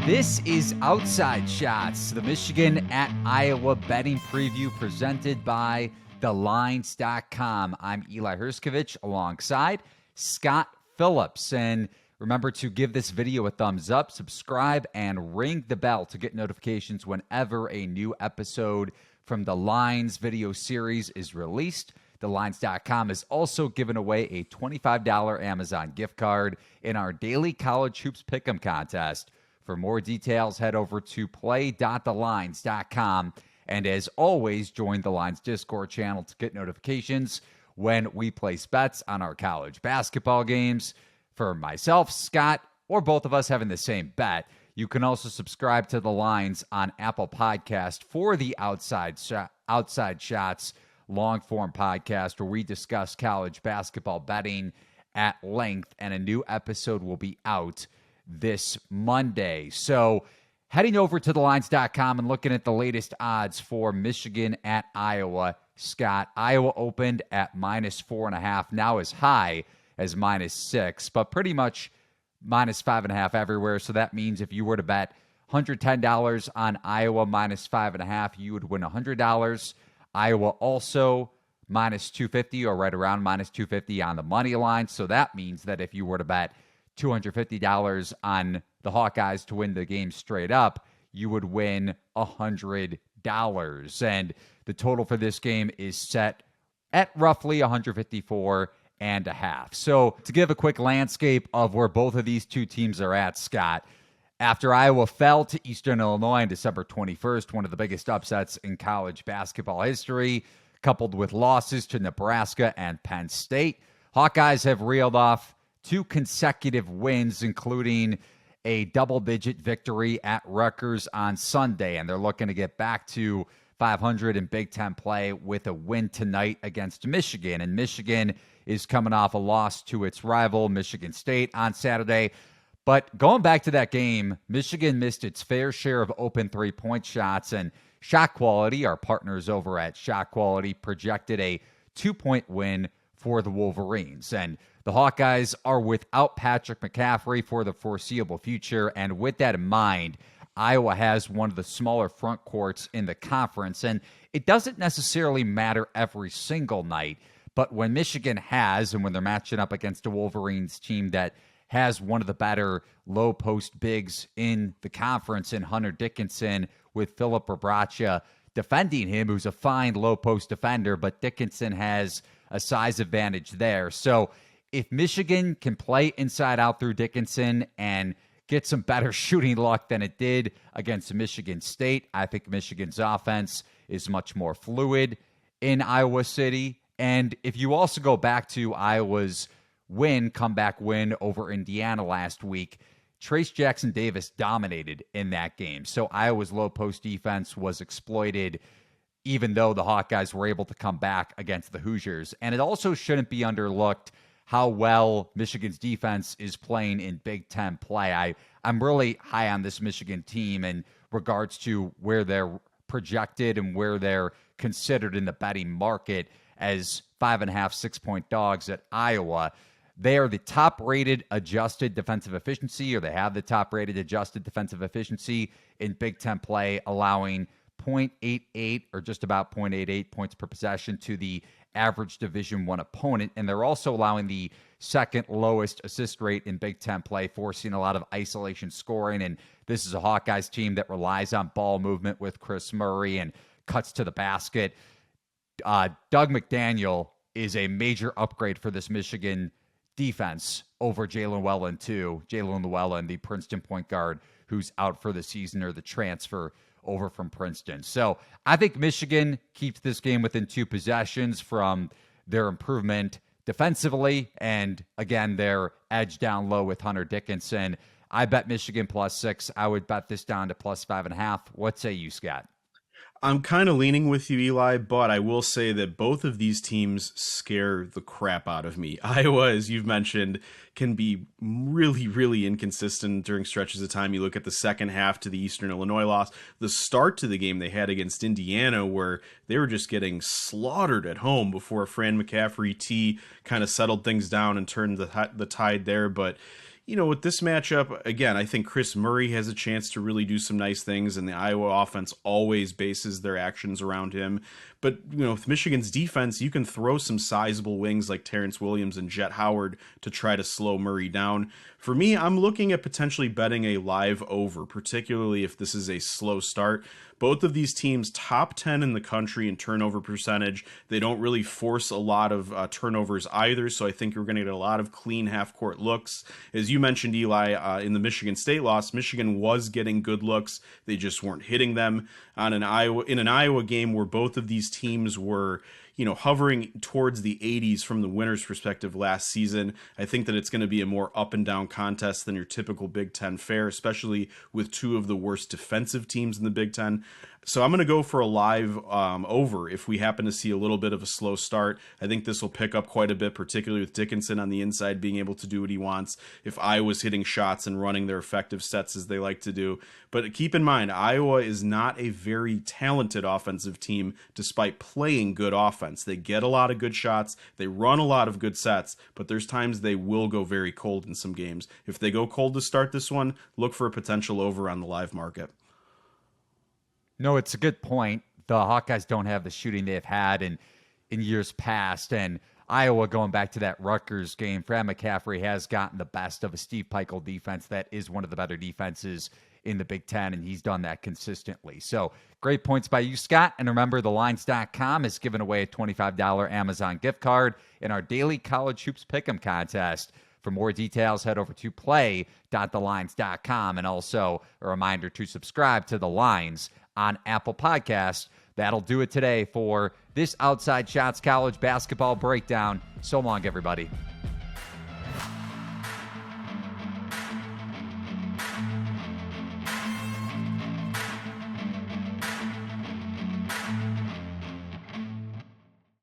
This is Outside Shots, the Michigan at Iowa betting preview presented by thelines.com. I'm Eli Herskovich alongside Scott Phillips. And remember to give this video a thumbs up, subscribe, and ring the bell to get notifications whenever a new episode from the Lines video series is released. TheLines.com is also giving away a $25 Amazon gift card in our daily college hoops pick'em contest. For more details, head over to play.thelines.com. And as always, join the Lines Discord channel to get notifications when we place bets on our college basketball games. For myself, Scott, or both of us having the same bet, you can also subscribe to The Lines on Apple Podcast for the Outside Shots long-form podcast where we discuss college basketball betting at length, and a new episode will be out this Monday. So heading over to thelines.com and looking at the latest odds for Michigan at Iowa. Scott, Iowa opened at -4.5, now as high as -6, but pretty much -5.5 everywhere. So that means if you were to bet $110 on Iowa -5.5, you would win $100. Iowa also -250 or right around -250 on the money line. So that means that if you were to bet $250 on the Hawkeyes to win the game straight up, you would win $100. And the total for this game is set at roughly 154.5. So to give a quick landscape of where both of these two teams are at, Scott, after Iowa fell to Eastern Illinois on December 21st, one of the biggest upsets in college basketball history, coupled with losses to Nebraska and Penn State, Hawkeyes have reeled off 2 consecutive wins, including a double-digit victory at Rutgers on Sunday, and they're looking to get back to 500 in Big Ten play with a win tonight against Michigan. And Michigan is coming off a loss to its rival, Michigan State, on Saturday. But going back to that game, Michigan missed its fair share of open three-point shots, and Shot Quality, our partners over at Shot Quality, projected a 2-point win for the Wolverines. And the Hawkeyes are without Patrick McCaffrey for the foreseeable future. And with that in mind, Iowa has one of the smaller front courts in the conference. And it doesn't necessarily matter every single night, but when Michigan has, and when they're matching up against a Wolverines team that has one of the better low post bigs in the conference in Hunter Dickinson, with Philip Rebracha defending him, who's a fine low post defender, but Dickinson has a size advantage there. So if Michigan can play inside out through Dickinson and get some better shooting luck than it did against Michigan State, I think Michigan's offense is much more fluid in Iowa City. And if you also go back to Iowa's comeback win over Indiana last week, Trace Jackson Davis dominated in that game. So Iowa's low post defense was exploited, even though the Hawkeyes were able to come back against the Hoosiers. And it also shouldn't be underlooked how well Michigan's defense is playing in Big Ten play. I'm really high on this Michigan team in regards to where they're projected and where they're considered in the betting market as 5.5, 6-point dogs at Iowa. They are the top-rated adjusted defensive efficiency, or they have the top-rated adjusted defensive efficiency in Big Ten play, allowing 0.88 or just about 0.88 points per possession to the average Division I opponent. And they're also allowing the second lowest assist rate in Big Ten play, forcing a lot of isolation scoring. And this is a Hawkeyes team that relies on ball movement with Chris Murray and cuts to the basket. Doug McDaniel is a major upgrade for this Michigan defense over Jalen Wellen, too. Jalen Llewellyn, the Princeton point guard, who's out for the season, or the transfer over from Princeton. So I think Michigan keeps this game within 2 possessions from their improvement defensively, and again, their edge down low with Hunter Dickinson. I bet Michigan +6. I would bet this down to +5.5. What say you, Scott? I'm kind of leaning with you, Eli, but I will say that both of these teams scare the crap out of me. Iowa, as you've mentioned, can be really, really inconsistent during stretches of time. You look at the second half to the Eastern Illinois loss, the start to the game they had against Indiana, where they were just getting slaughtered at home before Fran McCaffrey T kind of settled things down and turned the tide there. But with this matchup, again, I think Chris Murray has a chance to really do some nice things, and the Iowa offense always bases their actions around him. But, with Michigan's defense, you can throw some sizable wings like Terrence Williams and Jet Howard to try to slow Murray down. For me, I'm looking at potentially betting a live over, particularly if this is a slow start. Both of these teams top 10 in the country in turnover percentage. They don't really force a lot of turnovers either, so I think you're going to get a lot of clean half-court looks. As you mentioned, Eli, in the Michigan State loss, Michigan was getting good looks. They just weren't hitting them. In an Iowa game where both of these teams were hovering towards the 80s from the winner's perspective last season, I think that it's going to be a more up and down contest than your typical Big Ten fare, especially with two of the worst defensive teams in the Big Ten. So I'm going to go for a live over if we happen to see a little bit of a slow start. I think this will pick up quite a bit, particularly with Dickinson on the inside being able to do what he wants. If Iowa's hitting shots and running their effective sets as they like to do. But keep in mind, Iowa is not a very talented offensive team despite playing good offense. They get a lot of good shots. They run a lot of good sets, but there's times they will go very cold in some games. If they go cold to start this one, look for a potential over on the live market. No, it's a good point. The Hawkeyes don't have the shooting they've had in years past, and Iowa, going back to that Rutgers game, Fran McCaffrey has gotten the best of a Steve Peichel defense that is one of the better defenses in the Big Ten, and he's done that consistently. So great points by you, Scott. And remember, thelines.com is giving away a $25 Amazon gift card in our daily college hoops pick'em contest. For more details, head over to play.thelines.com, and also a reminder to subscribe to The Lines on Apple Podcasts. That'll do it today for this Outside Shots College Basketball Breakdown. So long, everybody.